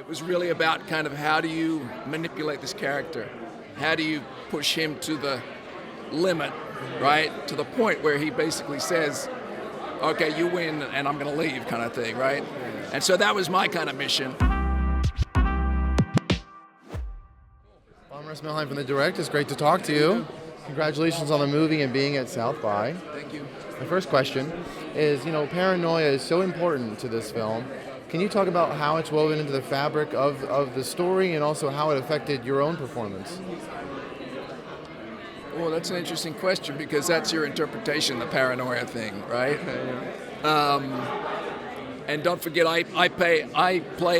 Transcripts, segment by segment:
It was really about kind of how do you manipulate this character? How do you push him to the limit, right? To the point where he basically says, okay, you win and I'm going to leave kind of thing, right? And so that was my kind of mission. I'm Russ Melheim from The Direct. It's great to talk to you. Congratulations on the movie and being at South by. Thank you. My first question is, Paranoia is so important to this film. Can you talk about how it's woven into the fabric of the story and also how it affected your own performance? Well, that's an interesting question because that's your interpretation, the paranoia thing, right? And don't forget, I play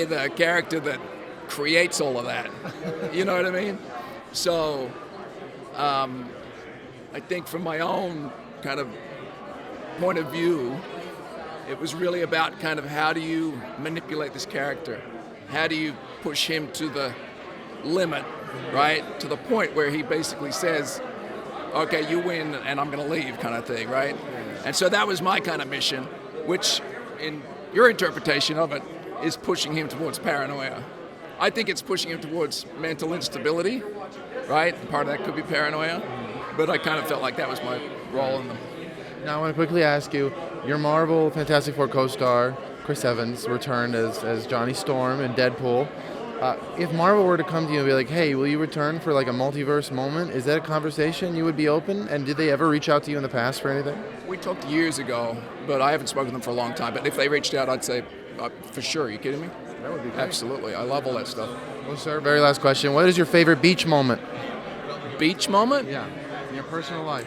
the character that creates all of that. You know what I mean? So I think from my own kind of point of view, it was really about kind of how do you manipulate this character? How do you push him to the limit, right? To the point where he basically says, okay, you win and I'm going to leave kind of thing, right? And so that was my kind of mission, which in your interpretation of it is pushing him towards paranoia. I think it's pushing him towards mental instability, right? Part of that could be paranoia, but I kind of felt like that was my role in them. Now I want to quickly ask you, your Marvel Fantastic Four co-star, Chris Evans, returned as Johnny Storm in Deadpool. If Marvel were to come to you and be like, hey, will you return for like a multiverse moment? Is that a conversation you would be open? And did they ever reach out to you in the past for anything? We talked years ago, but I haven't spoken to them for a long time. But if they reached out, I'd say, for sure. Are you kidding me? That would be great. Absolutely. I love all that stuff. Well, sir, very last question. What is your favorite beach moment? Beach moment? Yeah, in your personal life.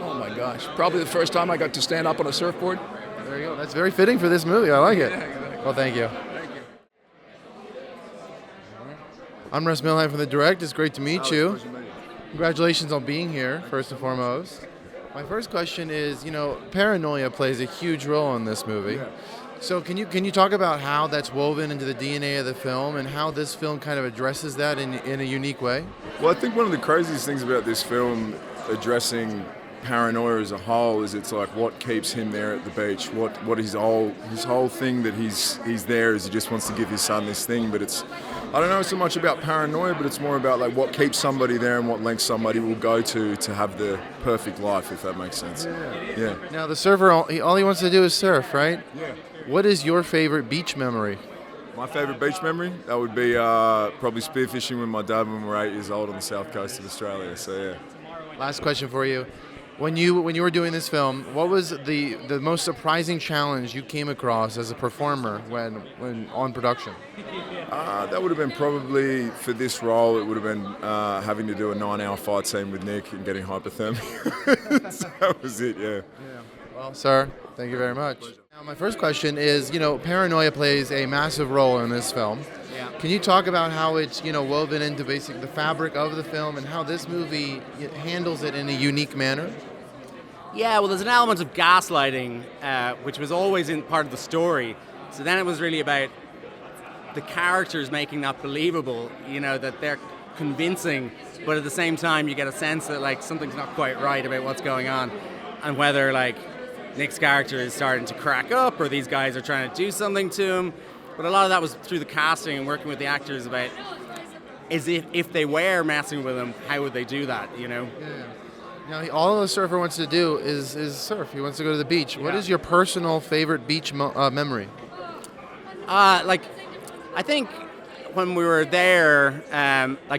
Oh my gosh. Probably the first time I got to stand up on a surfboard. There you go. That's very fitting for this movie. I like it. Yeah, exactly. Well, thank you. I'm Russ Melheim from The Direct. It's great to meet you. Congratulations on being here, first and foremost. My first question is, Paranoia plays a huge role in this movie. Yeah. So can you talk about how that's woven into the DNA of the film and how this film kind of addresses that in a unique way? Well, I think one of the craziest things about this film addressing paranoia as a whole is it's like what keeps him there at the beach, what his whole thing that he's there is he just wants to give his son this thing, but it's, I don't know so much about paranoia, but it's more about like what keeps somebody there and what lengths somebody will go to have the perfect life, if that makes sense. Yeah. Now the surfer, all he wants to do is surf, right? Yeah. What is your favorite beach memory? My favorite beach memory? That would be probably spearfishing with my dad when we were 8 years old on the south coast of Australia, so yeah. Last question for you. When you were doing this film, what was the most surprising challenge you came across as a performer when on production? That would have been probably, for this role, it would have been having to do a 9-hour fight scene with Nick and getting hypothermia. So that was it, yeah. Well, sir, thank you very much. Now, my first question is, Paranoia plays a massive role in this film. Yeah. Can you talk about how it's, woven into basically the fabric of the film and how this movie handles it in a unique manner? Yeah, well, there's an element of gaslighting, which was always in part of the story. So then it was really about the characters making that believable, that they're convincing, but at the same time you get a sense that like something's not quite right about what's going on, and whether like Nick's character is starting to crack up or these guys are trying to do something to him. But a lot of that was through the casting and working with the actors about is if they were messing with him, how would they do that, Yeah. Now, all the surfer wants to do is surf. He wants to go to the beach. What is your personal favorite beach memory? I think when we were there,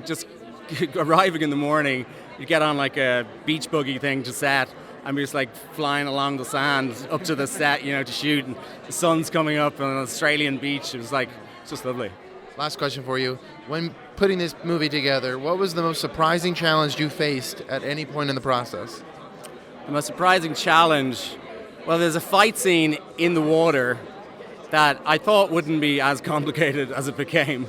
just arriving in the morning, you get on like a beach buggy thing to set, and we're just like flying along the sand up to the set, to shoot, and the sun's coming up on an Australian beach. It was like, it's just lovely. Last question for you. When putting this movie together, what was the most surprising challenge you faced at any point in the process? The most surprising challenge, well, there's a fight scene in the water that I thought wouldn't be as complicated as it became,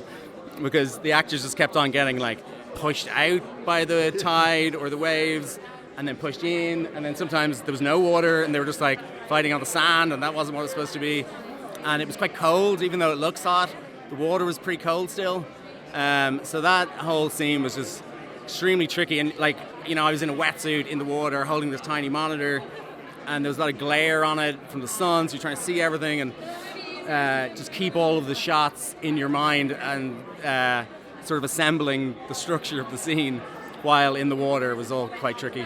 because the actors just kept on getting like pushed out by the tide or the waves, and then pushed in, and then sometimes there was no water and they were just like fighting on the sand, and that wasn't what it was supposed to be. And it was quite cold, even though it looks hot. The water was pretty cold still. So that whole scene was just extremely tricky. And I was in a wetsuit in the water holding this tiny monitor, and there was a lot of glare on it from the sun, so you're trying to see everything. And just keep all of the shots in your mind and sort of assembling the structure of the scene while in the water was all quite tricky.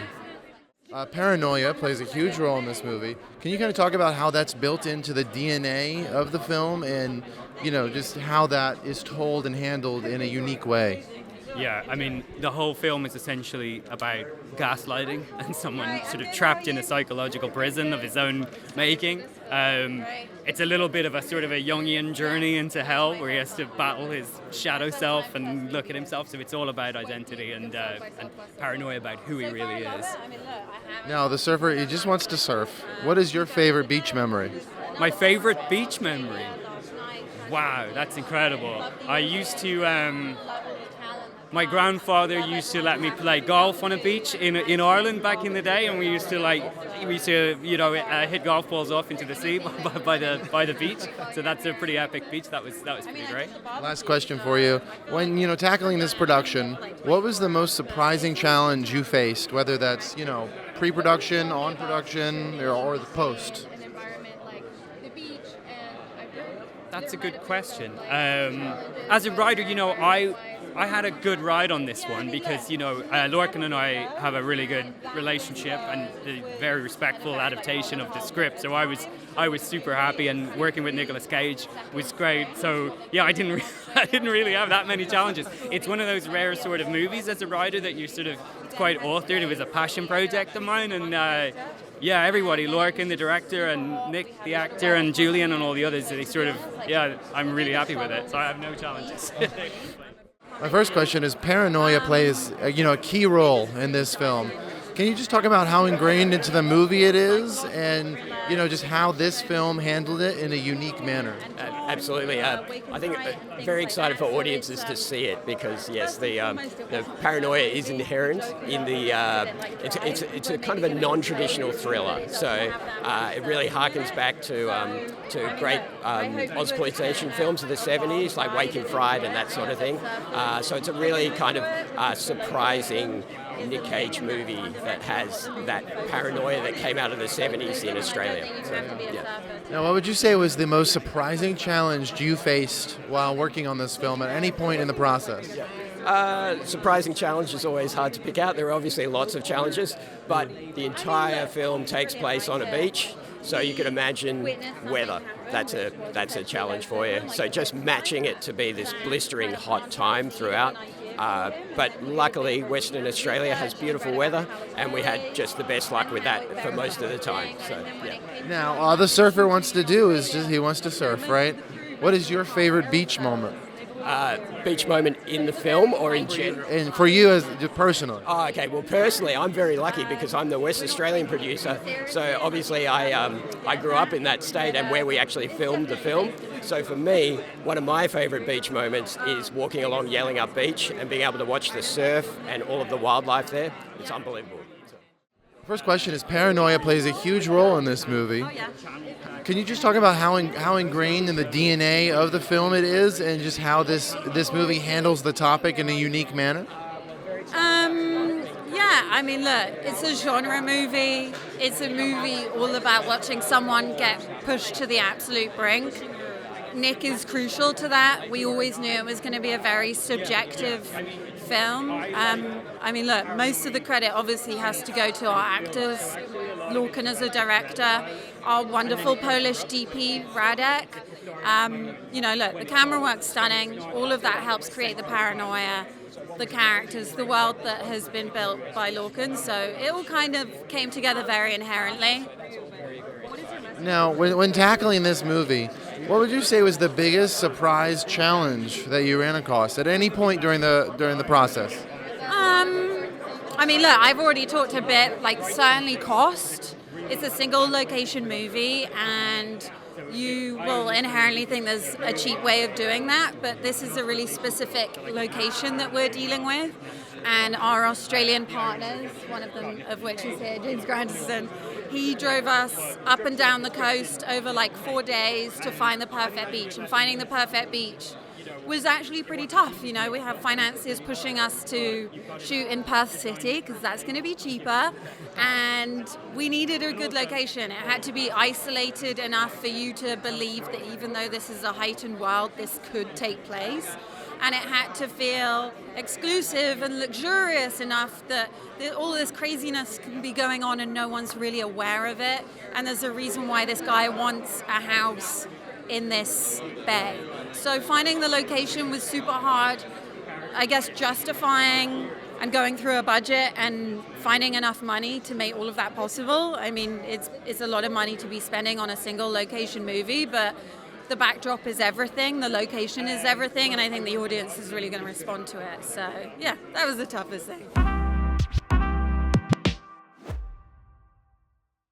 Paranoia plays a huge role in this movie. Can you kind of talk about how that's built into the DNA of the film and, just how that is told and handled in a unique way? Yeah, I mean, the whole film is essentially about gaslighting and someone sort of trapped in a psychological prison of his own making. It's a little bit of a sort of a Jungian journey into hell where he has to battle his shadow self and look at himself. So it's all about identity and paranoia about who he really is. Now, the surfer, he just wants to surf. What is your favorite beach memory? My favorite beach memory? Wow, that's incredible. I used to... My grandfather used to let me play golf on a beach in Ireland back in the day, and we used to hit golf balls off into the sea by the beach. So that's a pretty epic beach. That was pretty great. Last question for you: when tackling this production, what was the most surprising challenge you faced? Whether that's pre-production, on production, or the post. That's a good question. As a writer, I had a good ride on this one because, Lorcan and I have a really good relationship and a very respectful adaptation of the script. So I was super happy, and working with Nicolas Cage was great. So yeah, I didn't really have that many challenges. It's one of those rare sort of movies as a writer that it's quite authored. It was a passion project of mine, and everybody, Lorcan, the director, and Nick, the actor, and Julian, and all the others, I'm really happy with it. So I have no challenges. My first question is, Paranoia plays a key role in this film. Can you just talk about how ingrained into the movie it is, and just how this film handled it in a unique manner? Absolutely. I think very excited for audiences to see it because yes, the paranoia is inherent in the. It's a kind of a non-traditional thriller, so it really harkens back to great Ozploitation films of the 70s, like Waking Fright and that sort of thing. So it's a really kind of surprising Nick Cage movie that has that paranoia that came out of the 70s in Australia. So, yeah. Now, what would you say was the most surprising challenge you faced while working on this film at any point in the process? Surprising challenge is always hard to pick out. There are obviously lots of challenges, but the entire film takes place on a beach. So you can imagine weather. That's a challenge for you. So just matching it to be this blistering hot time throughout. But luckily, Western Australia has beautiful weather, and we had just the best luck with that for most of the time. So, yeah. Now, all the surfer wants to do is he wants to surf, right? What is your favorite beach moment? Beach moment in the film or in general? And for you as personally? Oh, okay. Well, personally, I'm very lucky because I'm the West Australian producer. So obviously, I grew up in that state and where we actually filmed the film. So for me, one of my favourite beach moments is walking along Yellingup Beach and being able to watch the surf and all of the wildlife there. It's unbelievable. First question is, Paranoia plays a huge role in this movie. Can you just talk about how ingrained in the DNA of the film it is, and just how this movie handles the topic in a unique manner? I mean, look, it's a genre movie. It's a movie all about watching someone get pushed to the absolute brink. Nick is crucial to that. We always knew it was going to be a very subjective film. I mean, look, most of the credit obviously has to go to our actors. Lorcan as a director, our wonderful Polish DP, Radek. Look, the camera work's stunning. All of that helps create the paranoia, the characters, the world that has been built by Lorcan. So it all kind of came together very inherently. Now, when tackling this movie, what would you say was the biggest surprise challenge that you ran across at any point during the process? I mean, look, I've already talked a bit, certainly cost. It's a single location movie, and you will inherently think there's a cheap way of doing that, but this is a really specific location that we're dealing with. And our Australian partners, one of them of which is here, James Grandison, he drove us up and down the coast over 4 days to find the perfect beach. And finding the perfect beach was actually pretty tough. You know, we have financiers pushing us to shoot in Perth City because that's going to be cheaper, and we needed a good location. It had to be isolated enough for you to believe that even though this is a heightened world, this could take place. And it had to feel exclusive and luxurious enough that all this craziness can be going on and no one's really aware of it. And there's a reason why this guy wants a house in this bay. So finding the location was super hard. I guess justifying and going through a budget and finding enough money to make all of that possible. I mean, it's a lot of money to be spending on a single location movie, but the backdrop is everything, the location is everything, and I think the audience is really going to respond to it. So, yeah, that was the toughest thing.